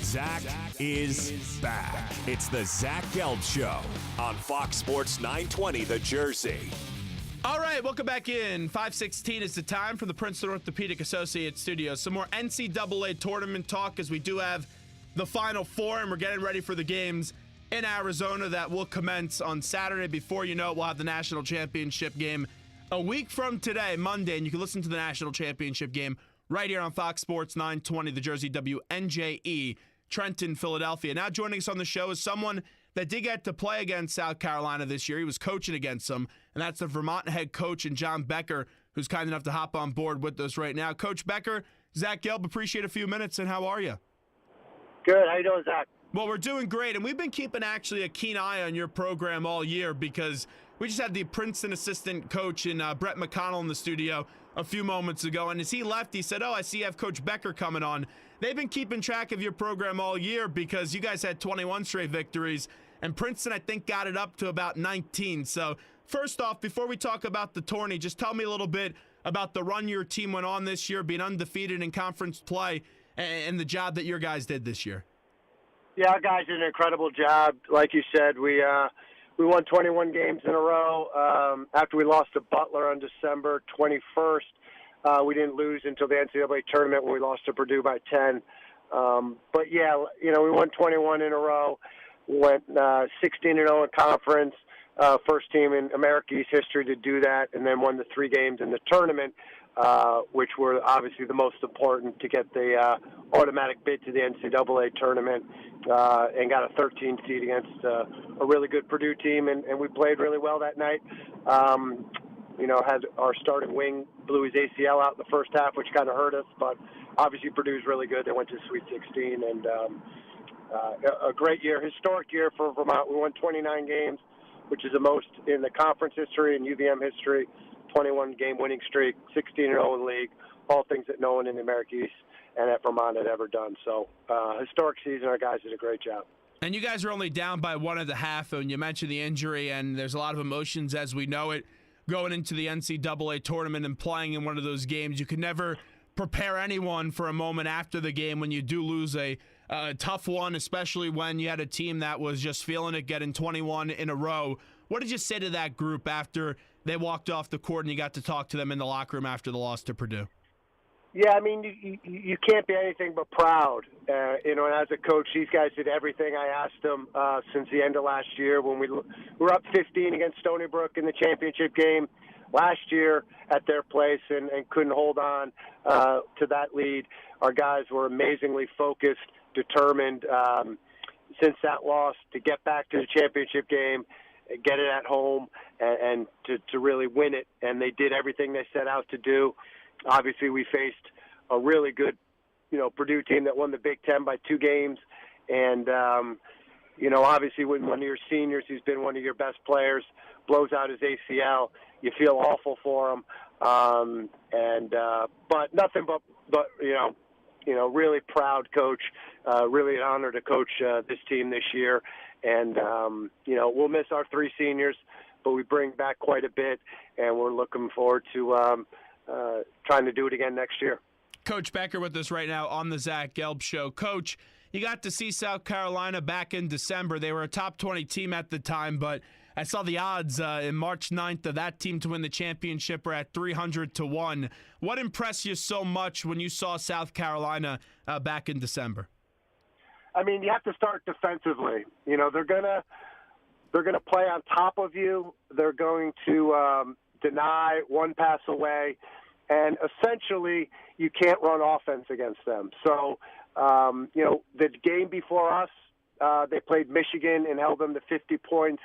Zach is back. It's the Zach Gelb Show on Fox Sports 920 The Jersey. All right, welcome back in. 5:16 is the time for the Princeton Orthopedic Associates Studios. Some more NCAA tournament talk as we do have the Final Four, and we're getting ready for the games in Arizona that will commence on Saturday. Before you know it, we'll have the national championship game a week from today, Monday, and you can listen to the national championship game right here on Fox Sports 920, the Jersey WNJE, Trenton, Philadelphia. Now joining us on the show is someone that did get to play against South Carolina this year. He was coaching against them, and that's the Vermont head coach and John Becker, who's kind enough to hop on board with us right now. Coach Becker, Zach Gelb, appreciate a few minutes, and how are you? Good. How you doing, Zach? Well, we're doing great, and we've been keeping actually a keen eye on your program all year because we just had the Princeton assistant coach and Brett McConnell in the studio a few moments ago, and as he left, he said, I see you have Coach Becker coming on. They've been keeping track of your program all year because you guys had 21 straight victories, and Princeton, I think, got it up to about 19. So first off, before we talk about the tourney, just tell me a little bit about the run your team went on this year, being undefeated in conference play, and the job that your guys did this year. Yeah, our guys did an incredible job. Like you said, we won 21 games in a row. After we lost to Butler on December 21st, we didn't lose until the NCAA tournament when we lost to Purdue by 10. But, yeah, we won 21 in a row. We went 16-0 in conference, first team in America East history to do that, and then won the 3 games in the tournament, which were obviously the most important to get the automatic bid to the NCAA tournament, and got a 13 seed against a really good Purdue team, and we played really well that night. Had our starting wing blew his ACL out in the first half, which kind of hurt us, but obviously Purdue's really good. They went to Sweet 16, and a great year, historic year for Vermont. We won 29 games, which is the most in the conference history and UVM history. 21-game winning streak, 16-0 in league, all things that no one in the America East and at Vermont had ever done. So, historic season. Our guys did a great job. And you guys are only down by 1 1/2, and you mentioned the injury, and there's a lot of emotions as we know it going into the NCAA tournament and playing in one of those games. You could never prepare anyone for a moment after the game when you do lose a tough one, especially when you had a team that was just feeling it, getting 21 in a row. What did you say to that group after they walked off the court and you got to talk to them in the locker room after the loss to Purdue? Yeah, I mean, you can't be anything but proud. And as a coach, these guys did everything I asked them since the end of last year when we were up 15 against Stony Brook in the championship game last year at their place and couldn't hold on to that lead. Our guys were amazingly focused, determined since that loss to get back to the championship game, get it at home, and to really win it. And they did everything they set out to do. Obviously, we faced a really good, Purdue team that won the Big Ten by 2 games. And, obviously when one of your seniors who's been one of your best players blows out his ACL, you feel awful for him. But nothing but really proud coach, really an honor to coach this team this year. And, we'll miss our 3 seniors, but we bring back quite a bit, and we're looking forward to trying to do it again next year. Coach Becker with us right now on the Zach Gelb Show. Coach, you got to see South Carolina back in December. They were a top 20 team at the time, but I saw the odds in March 9th of that team to win the championship are at 300-1. What impressed you so much when you saw South Carolina back in December? I mean, you have to start defensively. They're gonna play on top of you. They're going to deny one pass away, and essentially you can't run offense against them. So, the game before us, they played Michigan and held them to 50 points,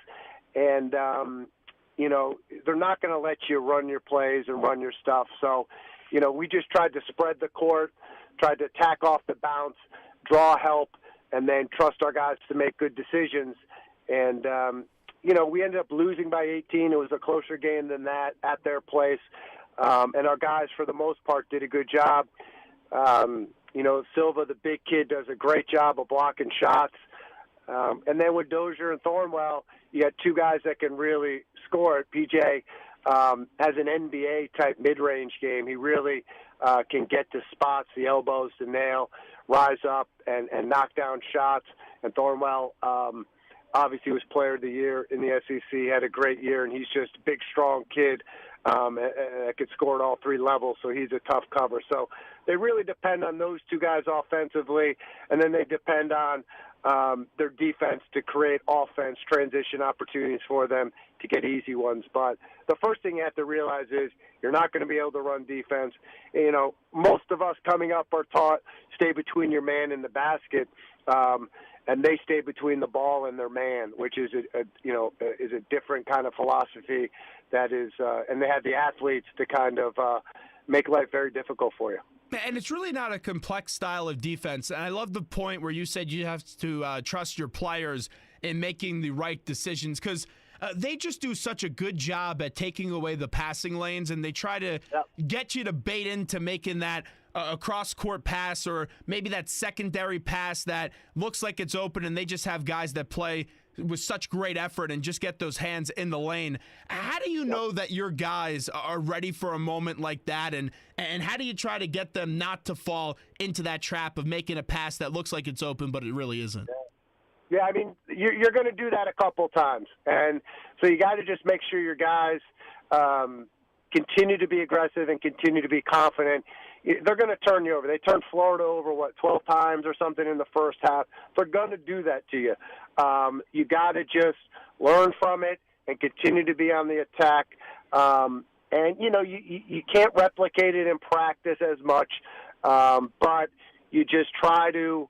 and, they're not going to let you run your plays and run your stuff. So, we just tried to spread the court, tried to attack off the bounce, draw help, and then trust our guys to make good decisions. And, we ended up losing by 18. It was a closer game than that at their place. And our guys, for the most part, did a good job. Silva, the big kid, does a great job of blocking shots. And then with Dozier and Thornwell, you got 2 guys that can really score it. PJ has an NBA-type mid-range game. He really can get to spots, the elbows to nail. rise up and knock down shots. And Thornwell, obviously was player of the year in the SEC, had a great year, and he's just a big, strong kid that could score at all three levels, so he's a tough cover. So they really depend on those two guys offensively, and then they depend on their defense to create offense, transition opportunities for them to get easy ones. But the first thing you have to realize is you're not going to be able to run defense. You know, most of us coming up are taught stay between your man and the basket, and they stay between the ball and their man, which is a different kind of philosophy. That is, and they have the athletes to kind of make life very difficult for you. And it's really not a complex style of defense. And I love the point where you said you have to trust your players in making the right decisions, because they just do such a good job at taking away the passing lanes, and they try to get you to bait into making that a cross-court pass or maybe that secondary pass that looks like it's open, and they just have guys that play with such great effort and just get those hands in the lane. How do you know that your guys are ready for a moment like that, and how do you try to get them not to fall into that trap of making a pass that looks like it's open but it really isn't? Yeah, I mean, you're going to do that a couple times, and so you got to just make sure your guys continue to be aggressive and continue to be confident. They're going to turn you over. They turned Florida over, 12 times or something in the first half. They're going to do that to you. You got to just learn from it and continue to be on the attack. And, you can't replicate it in practice as much, but you just try to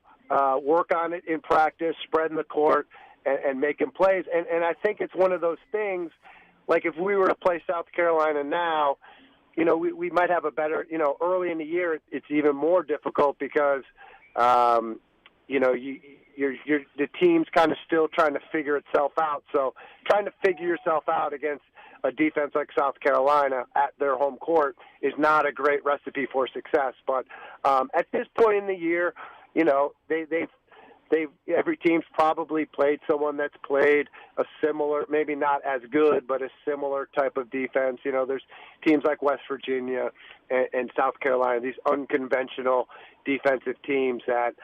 work on it in practice, spreading the court, and making plays. And I think it's one of those things, like if we were to play South Carolina now, we might have a better, early in the year it's even more difficult because, the team's kind of still trying to figure itself out. So trying to figure yourself out against a defense like South Carolina at their home court is not a great recipe for success. But at this point in the year, every team's probably played someone that's played a similar, maybe not as good, but a similar type of defense. There's teams like West Virginia and South Carolina, these unconventional defensive teams that,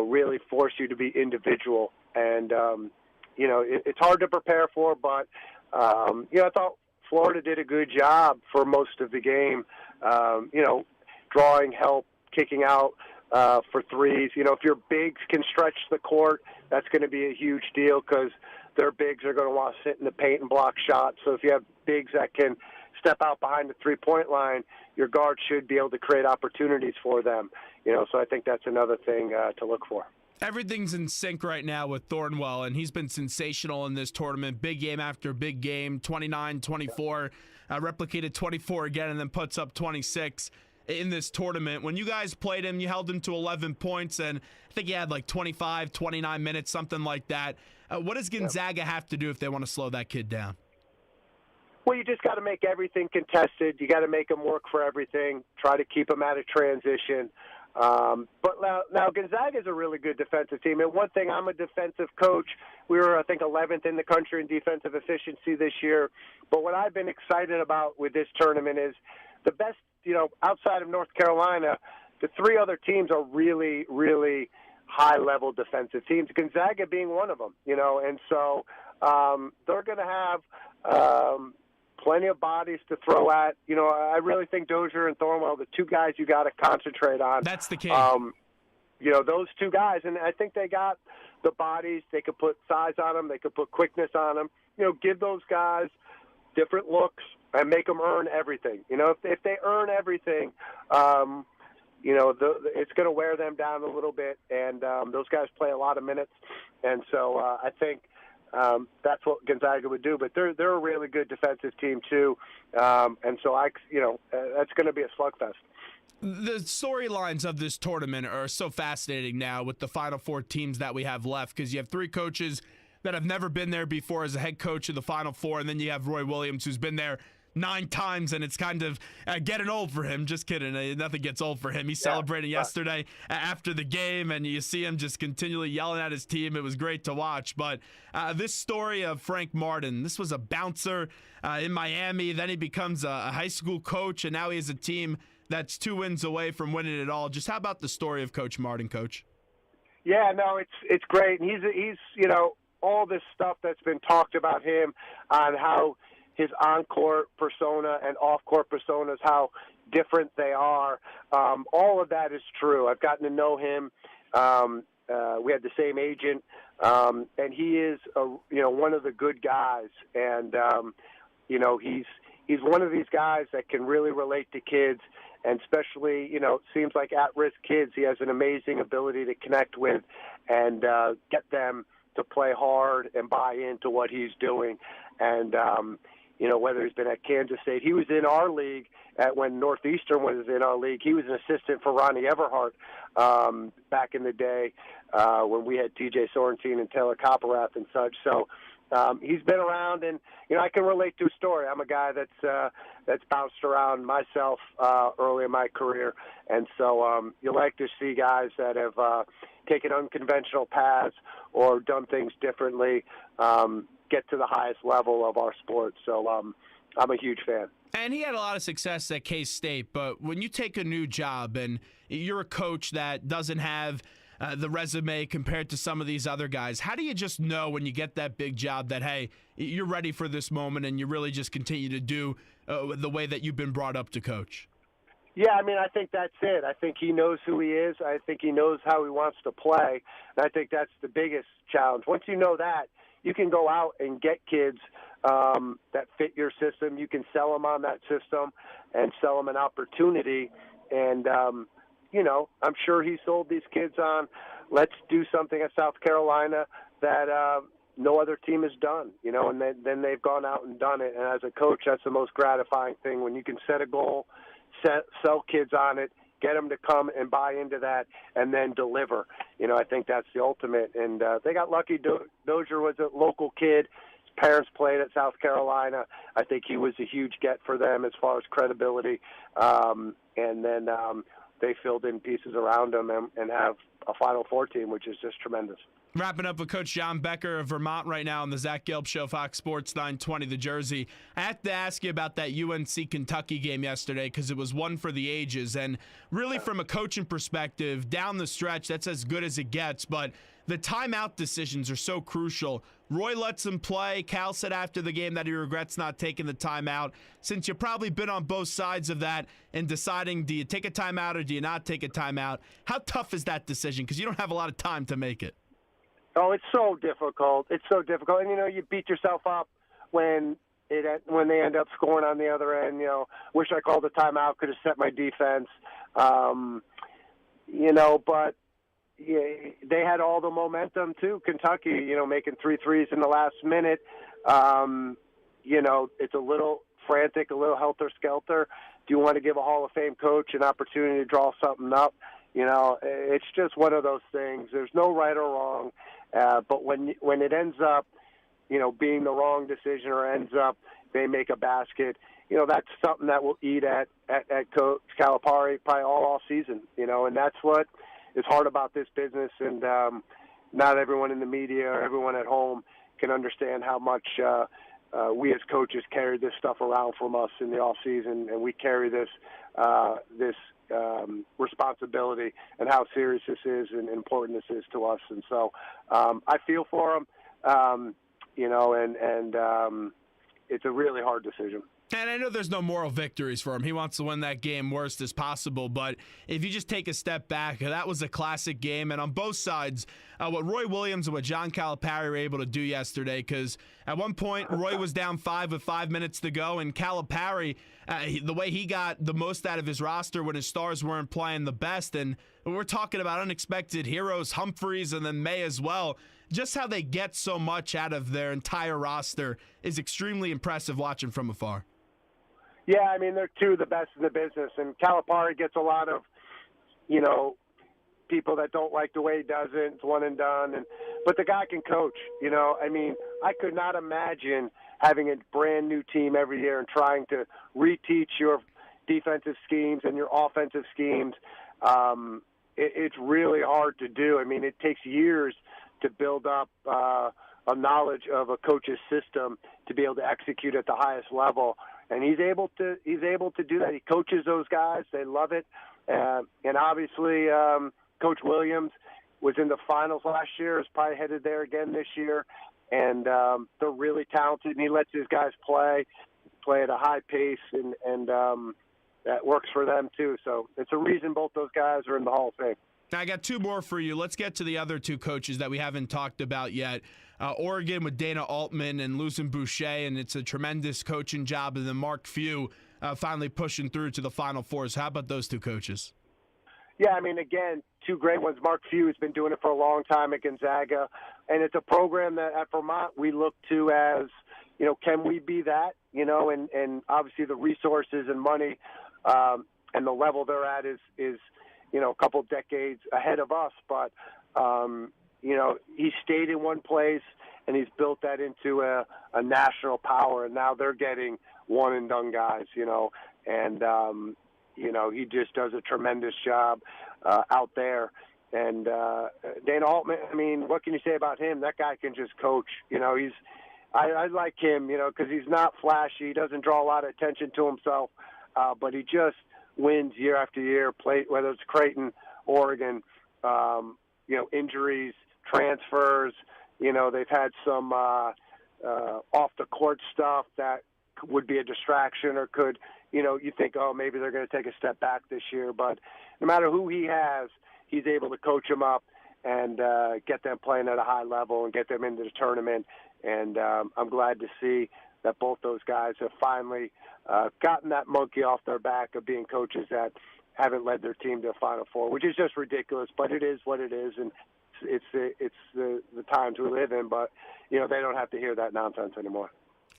really force you to be individual. And, it's hard to prepare for, but, I thought Florida did a good job for most of the game, drawing help, kicking out, for threes. If your bigs can stretch the court, that's going to be a huge deal because their bigs are going to want to sit in the paint and block shots. So if you have bigs that can step out behind the three-point line, your guard should be able to create opportunities for them. So I think that's another thing to look for. Everything's in sync right now with Thornwell, and he's been sensational in this tournament. Big game after big game, 29, 24, replicated 24 again, and then puts up 26. In this tournament. When you guys played him, you held him to 11 points, and I think he had like 25, 29 minutes, something like that. What does Gonzaga have to do if they want to slow that kid down? Well, you just got to make everything contested. You got to make him work for everything, try to keep him out of transition. But now Gonzaga is a really good defensive team. And one thing, I'm a defensive coach. We were, I think, 11th in the country in defensive efficiency this year. But what I've been excited about with this tournament is the best, outside of North Carolina, the three other teams are really, really high-level defensive teams, Gonzaga being one of them, and so they're going to have plenty of bodies to throw at. I really think Dozier and Thornwell, the two guys you got to concentrate on. That's the key. Those two guys, and I think they got the bodies. They could put size on them. They could put quickness on them. Give those guys different looks and make them earn everything. If they earn everything, it's going to wear them down a little bit. And those guys play a lot of minutes, and so I think that's what Gonzaga would do. But they're a really good defensive team too, and so that's going to be a slugfest. The storylines of this tournament are so fascinating now with the Final Four teams that we have left, because you have three coaches that have never been there before as a head coach of the Final Four, and then you have Roy Williams, who's been there 9 times, and it's kind of getting old for him. Just kidding. Nothing gets old for him. He's celebrating yesterday after the game, and you see him just continually yelling at his team. It was great to watch. But this story of Frank Martin, this was a bouncer in Miami. Then he becomes a high school coach, and now he has a team that's 2 wins away from winning it all. Just how about the story of Coach Martin, Coach? Yeah, no, it's great. And he's all this stuff that's been talked about him on how his on-court persona and off-court personas, how different they are. All of that is true. I've gotten to know him. We had the same agent, and he is one of the good guys. And he's one of these guys that can really relate to kids, and especially it seems like at-risk kids. He has an amazing ability to connect with and get them to play hard and buy into what he's doing. And whether he's been at Kansas State, he was in our league when Northeastern was in our league. He was an assistant for Ronnie Everhart back in the day when we had T.J. Sorrentine and Taylor Copperath and such. So he's been around, and I can relate to his story. I'm a guy that's bounced around myself early in my career, and so you like to see guys that have taken unconventional paths or done things differently get to the highest level of our sport. So I'm a huge fan. And he had a lot of success at K-State, but when you take a new job and you're a coach that doesn't have the resume compared to some of these other guys, how do you just know when you get that big job that, hey, you're ready for this moment and you really just continue to do the way that you've been brought up to coach? Yeah, I think that's it. I think he knows who he is. I think he knows how he wants to play. And I think that's the biggest challenge. Once you know that, you can go out and get kids that fit your system. You can sell them on that system and sell them an opportunity. And, I'm sure he sold these kids on, let's do something at South Carolina that no other team has done, and then they've gone out and done it. And as a coach, that's the most gratifying thing, when you can set a goal, sell kids on it, get them to come and buy into that, and then deliver. I think that's the ultimate. And they got lucky. Dozier was a local kid. His parents played at South Carolina. I think he was a huge get for them as far as credibility. And then they filled in pieces around him and have a Final Four team, which is just tremendous. Wrapping up with Coach John Becker of Vermont right now on the Zach Gelb Show, Fox Sports 920 The Jersey. I have to ask you about that UNC-Kentucky game yesterday because it was one for the ages. And really from a coaching perspective, down the stretch, that's as good as it gets. But the timeout decisions are so crucial. Roy lets him play. Cal said after the game that he regrets not taking the timeout. Since you've probably been on both sides of that and deciding, do you take a timeout or do you not take a timeout, how tough is that decision? Because you don't have a lot of time to make it. Oh, it's so difficult. It's so difficult. And, you beat yourself up when they end up scoring on the other end. Wish I called a timeout, could have set my defense. But they had all the momentum, too. Kentucky, making 3 threes in the last minute. It's a little frantic, a little helter-skelter. Do you want to give a Hall of Fame coach an opportunity to draw something up? It's just one of those things. There's no right or wrong. But when it ends up, being the wrong decision or ends up they make a basket, that's something that will eat at Coach Calipari probably all off season, and that's what is hard about this business. And not everyone in the media or everyone at home can understand how much we as coaches carry this stuff around from us in the off season, and we carry this responsibility and how serious this is and important this is to us. And so I feel for him, and it's a really hard decision. And I know there's no moral victories for him. He wants to win that game worst as possible. But if you just take a step back, that was a classic game. And on both sides, what Roy Williams and what John Calipari were able to do yesterday, because at one point, Roy was down 5 with 5 minutes to go. And Calipari, the way he got the most out of his roster when his stars weren't playing the best. And we're talking about unexpected heroes, Humphreys and then May as well. Just how they get so much out of their entire roster is extremely impressive watching from afar. Yeah, they're two of the best in the business, and Calipari gets a lot of, people that don't like the way he does it. It's one and done, but the guy can coach. I could not imagine having a brand new team every year and trying to reteach your defensive schemes and your offensive schemes. It's really hard to do. It takes years to build up a knowledge of a coach's system to be able to execute at the highest level. and he's able to do that. He coaches those guys; they love it, and obviously, Coach Williams was in the finals last year. Is probably headed there again this year, and they're really talented. And he lets his guys play at a high pace, and that works for them too. So it's a reason both those guys are in the Hall of Fame. Now, I got two more for you. Let's get to the other two coaches that we haven't talked about yet. Oregon with Dana Altman and losing Boucher, and it's a tremendous coaching job. And then Mark Few finally pushing through to the Final Fours. How about those two coaches? Yeah, I mean, again, two great ones. Mark Few has been doing it for a long time at Gonzaga, and it's a program that at Vermont we look to as, can we be that? And obviously the resources and money and the level they're at is a couple decades ahead of us. But, he stayed in one place, and he's built that into a national power, and now they're getting one-and-done guys, and he just does a tremendous job out there. And Dana Altman, I mean, what can you say about him? That guy can just coach. I like him, because he's not flashy. He doesn't draw a lot of attention to himself, but he just wins year after year, whether it's Creighton, Oregon, injuries, transfers. They've had some off-the-court stuff that would be a distraction or could, you think, oh, maybe they're going to take a step back this year. But no matter who he has, he's able to coach them up and get them playing at a high level and get them into the tournament. And I'm glad to see that both those guys have finally gotten that monkey off their back of being coaches that haven't led their team to a Final Four, which is just ridiculous, but it is what it is, and it's the times we live in. But, they don't have to hear that nonsense anymore.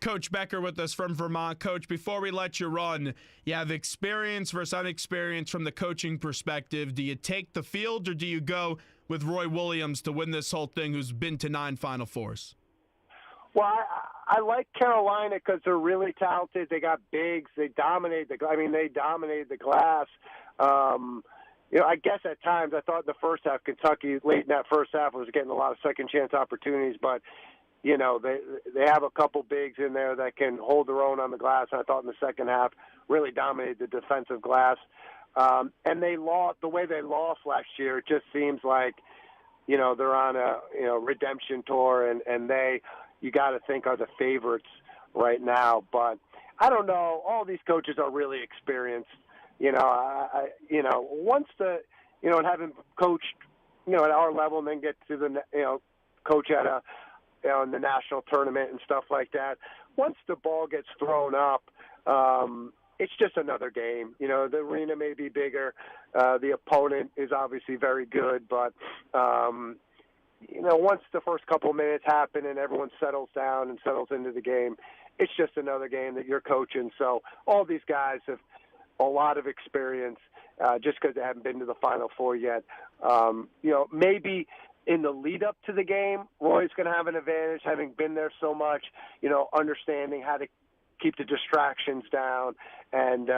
Coach Becker with us from Vermont. Coach, before we let you run, you have experience versus unexperience from the coaching perspective. Do you take the field or do you go with Roy Williams to win this whole thing, who's been to 9 Final Fours? Well, I like Carolina because they're really talented. They got bigs. They dominated the glass. I guess at times I thought in the first half, Kentucky late in that first half was getting a lot of second chance opportunities, but they have a couple bigs in there that can hold their own on the glass. And I thought in the second half really dominated the defensive glass. And they lost the way they lost last year. It just seems like, they're on a, redemption tour, and you got to think are the favorites right now. But I don't know. All these coaches are really experienced. Once and having coached, at our level, and then get to the, coach at in the national tournament and stuff like that. Once the ball gets thrown up, it's just another game. The arena may be bigger. The opponent is obviously very good, but once the first couple of minutes happen and everyone settles down and settles into the game, it's just another game that you're coaching. So all these guys have a lot of experience just because they haven't been to the Final Four yet. Maybe in the lead up to the game, Roy's going to have an advantage, having been there so much, understanding how to keep the distractions down. And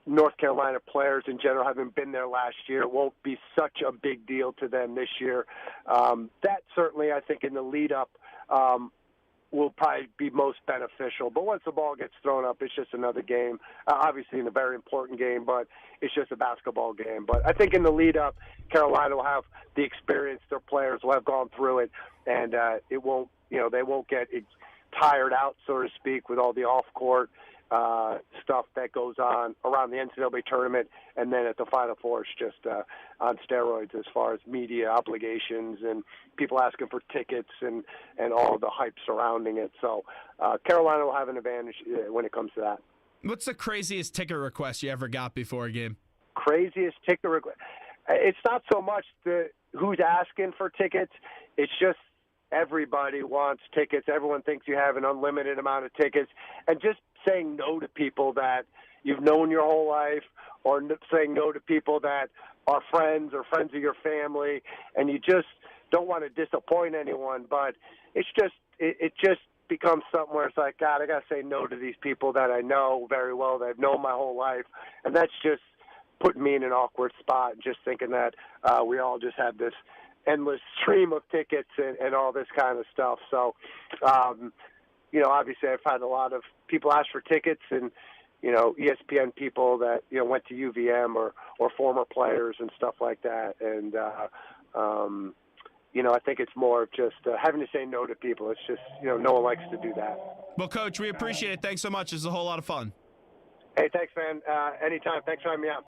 North Carolina players in general, having been there last year, it won't be such a big deal to them this year. That certainly, I think, in the lead up will probably be most beneficial. But once the ball gets thrown up, it's just another game. Obviously, in a very important game, but it's just a basketball game. But I think in the lead up, Carolina will have the experience. Their players will have gone through it, and it won't. They won't get tired out, so to speak, with all the off-court stuff that goes on around the NCAA tournament, and then at the Final Four, it's just on steroids as far as media obligations and people asking for tickets and all the hype surrounding it. So Carolina will have an advantage when it comes to that. What's the craziest ticket request you ever got before a game? Craziest ticket request? It's not so much who's asking for tickets. It's just everybody wants tickets. Everyone thinks you have an unlimited amount of tickets. And just saying no to people that you've known your whole life, or saying no to people that are friends or friends of your family, and you just don't want to disappoint anyone. But it's just it just becomes something where it's like, God, I got to say no to these people that I know very well, that I've known my whole life. And that's just putting me in an awkward spot, just thinking that we all just have this endless stream of tickets and all this kind of stuff. So obviously I've had a lot of people ask for tickets, and ESPN people that went to UVM or former players and stuff like that. And I think it's more of just having to say no to people. It's just no one likes to do that. Well, Coach, we appreciate it. Thanks so much. It's a whole lot of fun. Hey, thanks, man. Anytime. Thanks for having me out.